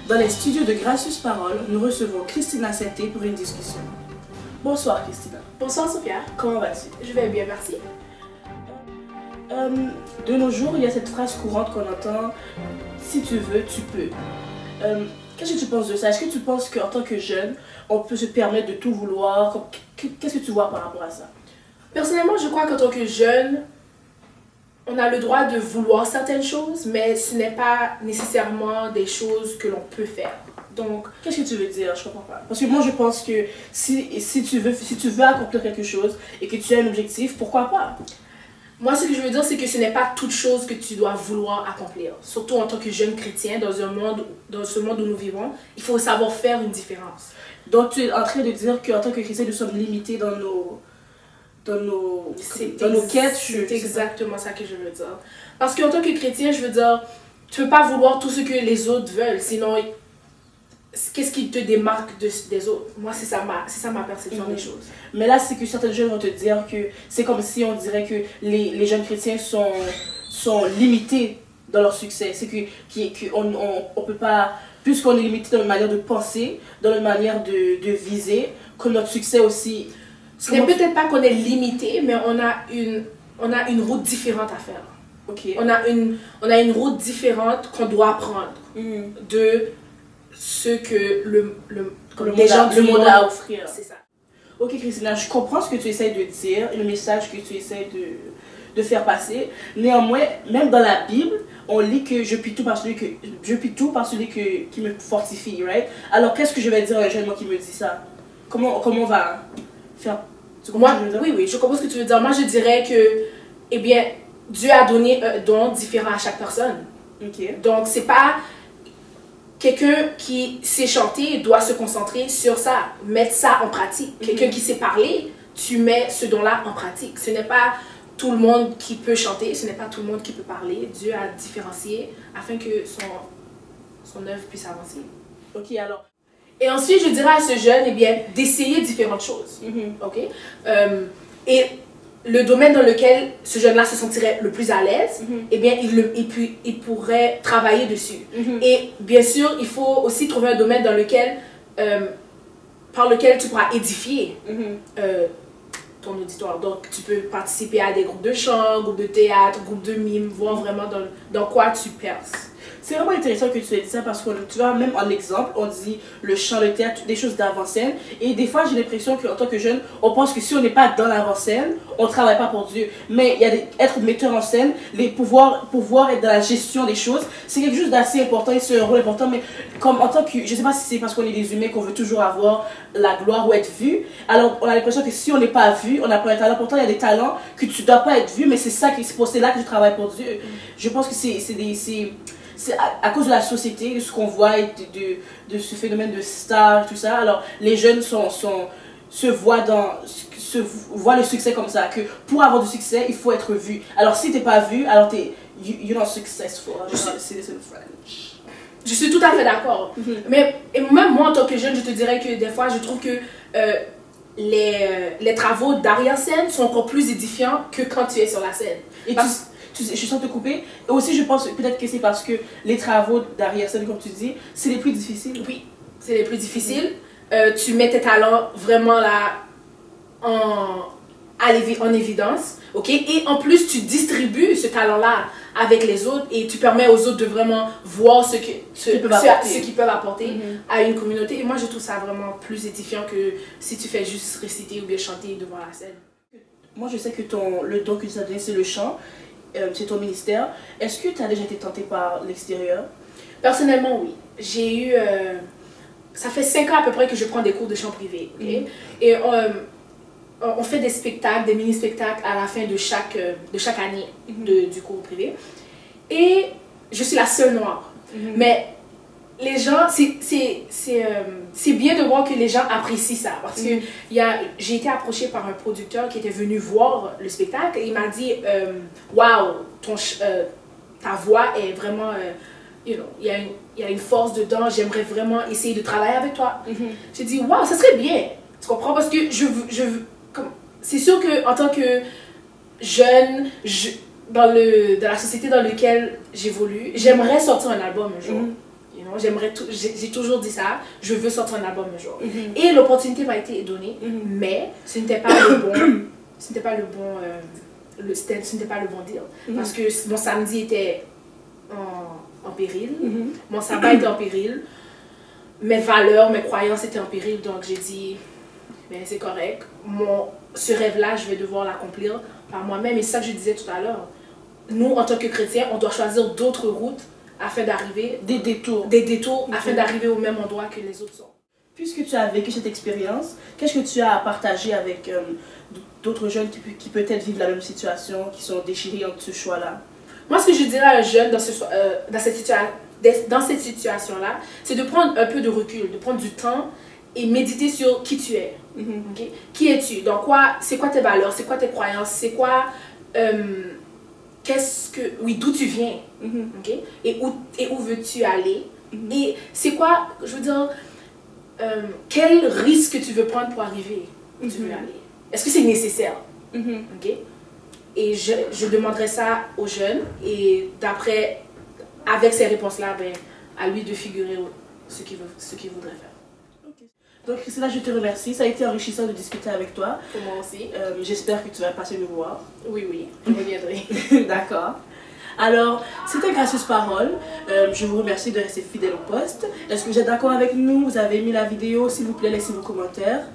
Dans les studios de Gracieuses Paroles, nous recevons Christina Sainté pour une discussion. Bonsoir Christina. Bonsoir Sophia. Comment vas-tu? Je vais bien, merci. De nos jours, il y a cette phrase courante qu'on entend, si tu veux, tu peux. Qu'est-ce que tu penses de ça? Est-ce que tu penses qu'en tant que jeune, on peut se permettre de tout vouloir? Qu'est-ce que tu vois par rapport à ça? Personnellement, je crois qu'en tant que jeune, on a le droit de vouloir certaines choses, mais ce n'est pas nécessairement des choses que l'on peut faire. Donc, qu'est-ce que tu veux dire? Je comprends pas. Parce que moi, je pense que si tu veux accomplir quelque chose et que tu as un objectif, pourquoi pas? Moi, ce que je veux dire, c'est que ce n'est pas toute chose que tu dois vouloir accomplir. Surtout en tant que jeune chrétien, dans ce monde où nous vivons, il faut savoir faire une différence. Donc, tu es en train de dire qu'en tant que chrétien, nous sommes limités dans nos quêtes. C'est exactement ça que je veux dire. Parce qu'en tant que chrétien, je veux dire, tu ne peux pas vouloir tout ce que les autres veulent. Sinon, qu'est-ce qui te démarque des autres? Moi, c'est ça ma perception des choses. Mais là, c'est que certains jeunes vont te dire que c'est comme si on dirait que les jeunes chrétiens sont limités dans leur succès. C'est qu'on peut pas, puisqu'on est limité dans notre manière de penser, dans notre manière de viser, que notre succès aussi... Ce n'est peut-être pas qu'on est limité, mais on a une route différente à faire. Okay. On a une route différente qu'on doit prendre de ce que le monde a à offrir. C'est ça. Ok Christina, je comprends ce que tu essaies de dire, le message que tu essaies de faire passer. Néanmoins, même dans la Bible, on lit que je puis tout par celui qui me fortifie, right? Alors qu'est-ce que je vais dire à un jeune qui me dit ça? Comment on va faire? Oui, je comprends ce que tu veux dire. Moi, je dirais que, eh bien, Dieu a donné un don différent à chaque personne. Okay. Donc, c'est pas quelqu'un qui sait chanter doit se concentrer sur ça, mettre ça en pratique. Quelqu'un qui sait parler, tu mets ce don-là en pratique. Ce n'est pas tout le monde qui peut chanter, ce n'est pas tout le monde qui peut parler. Dieu a différencié afin que son œuvre puisse avancer. Ok, alors. Et ensuite, je dirais à ce jeune, eh bien, d'essayer différentes choses. Ok? Et le domaine dans lequel ce jeune-là se sentirait le plus à l'aise, eh bien, il pourrait travailler dessus. Et bien sûr, il faut aussi trouver un domaine dans lequel, par lequel tu pourras édifier ton auditoire. Donc, tu peux participer à des groupes de chant, groupes de théâtre, groupes de mime, voir vraiment dans quoi tu perces. C'est vraiment intéressant que tu aies dit ça parce que tu vois, même en exemple, on dit le chant, le théâtre, des choses d'avant-scène. Et des fois, j'ai l'impression qu'en tant que jeune, on pense que si on n'est pas dans l'avant-scène, on ne travaille pas pour Dieu. Mais il y a être metteur en scène, pouvoir être dans la gestion des choses, c'est quelque chose d'assez important et c'est un rôle important. Mais comme en tant que, je ne sais pas si c'est parce qu'on est des humains qu'on veut toujours avoir la gloire ou être vu. Alors, on a l'impression que si on n'est pas vu, on n'a pas un talent. Pourtant, il y a des talents que tu ne dois pas être vu, mais c'est là que je travaille pour Dieu. Je pense que c'est à cause de la société, de ce qu'on voit, de ce phénomène de star, tout ça. Alors, les jeunes se voient le succès comme ça, que pour avoir du succès, il faut être vu. Alors, si t'es pas vu, alors you're not successful. Je suis tout à fait d'accord. Mais même moi, en tant que jeune, je te dirais que des fois, je trouve que les travaux d'arrière-scène sont encore plus édifiants que quand tu es sur la scène. Je suis sans te couper. Et aussi, je pense peut-être que c'est parce que les travaux d'arrière-scène, comme tu dis, c'est les plus difficiles. Oui, c'est les plus difficiles. Tu mets tes talents vraiment là en évidence. Okay? Et en plus, tu distribues ce talent-là avec les autres et tu permets aux autres de vraiment voir ce qu'ils peuvent apporter à une communauté. Et moi, je trouve ça vraiment plus édifiant que si tu fais juste réciter ou bien chanter devant la scène. Moi, je sais que le don que tu as donné, c'est le chant. C'est ton ministère. Est-ce que tu as déjà été tentée par l'extérieur? Personnellement, oui. J'ai eu... ça fait 5 ans à peu près que je prends des cours de chant privé. Okay? Et on fait des spectacles, des mini-spectacles à la fin de chaque année du cours privé. Et je suis la seule noire. Mais les gens, c'est bien de voir que les gens apprécient ça. Parce que j'ai été approchée par un producteur qui était venu voir le spectacle et il m'a dit « Wow, ta voix est vraiment... il y a une force dedans, j'aimerais vraiment essayer de travailler avec toi. J'ai dit « Wow, ça serait bien. » Tu comprends? Parce que c'est sûr qu'en tant que jeune, dans la société dans laquelle j'évolue, j'aimerais sortir un album un jour. Non, j'ai toujours dit ça, je veux sortir un album un jour. Et l'opportunité m'a été donnée, mais ce n'était pas le bon, ce n'était pas le bon, ce n'était pas le bon deal. Parce que mon samedi était en péril, mon sabbat était en péril, mes valeurs, mes croyances étaient en péril, donc j'ai dit, ben, c'est correct, ce rêve-là, je vais devoir l'accomplir par moi-même. Et c'est ça que je disais tout à l'heure. Nous, en tant que chrétiens, on doit choisir d'autres routes afin d'arriver... Des détours. Des détours afin d'arriver au même endroit que les autres sont. Puisque tu as vécu cette expérience, qu'est-ce que tu as à partager avec d'autres jeunes qui peut-être vivent la même situation, qui sont déchirés entre ce choix-là? Moi, ce que je dirais à un jeune dans cette situation-là, c'est de prendre un peu de recul, de prendre du temps et méditer sur qui tu es. Okay? Qui es-tu? Donc, c'est quoi tes valeurs? C'est quoi tes croyances? C'est quoi... d'où tu viens, okay? Et où veux-tu aller, et c'est quoi, je veux dire, quel risque tu veux prendre pour arriver où tu veux aller, est-ce que c'est nécessaire, okay? Et je demanderais ça aux jeunes, et avec ces réponses-là, ben, à lui de figurer ce qu'il voudrait faire. Donc Christina, je te remercie. Ça a été enrichissant de discuter avec toi. Pour moi aussi. J'espère que tu vas passer nous voir. Oui, je reviendrai. D'accord. Alors, c'était Gracieuse Parole. Je vous remercie de rester fidèle au poste. Est-ce que vous êtes d'accord avec nous? Vous avez aimé la vidéo? S'il vous plaît, laissez vos commentaires.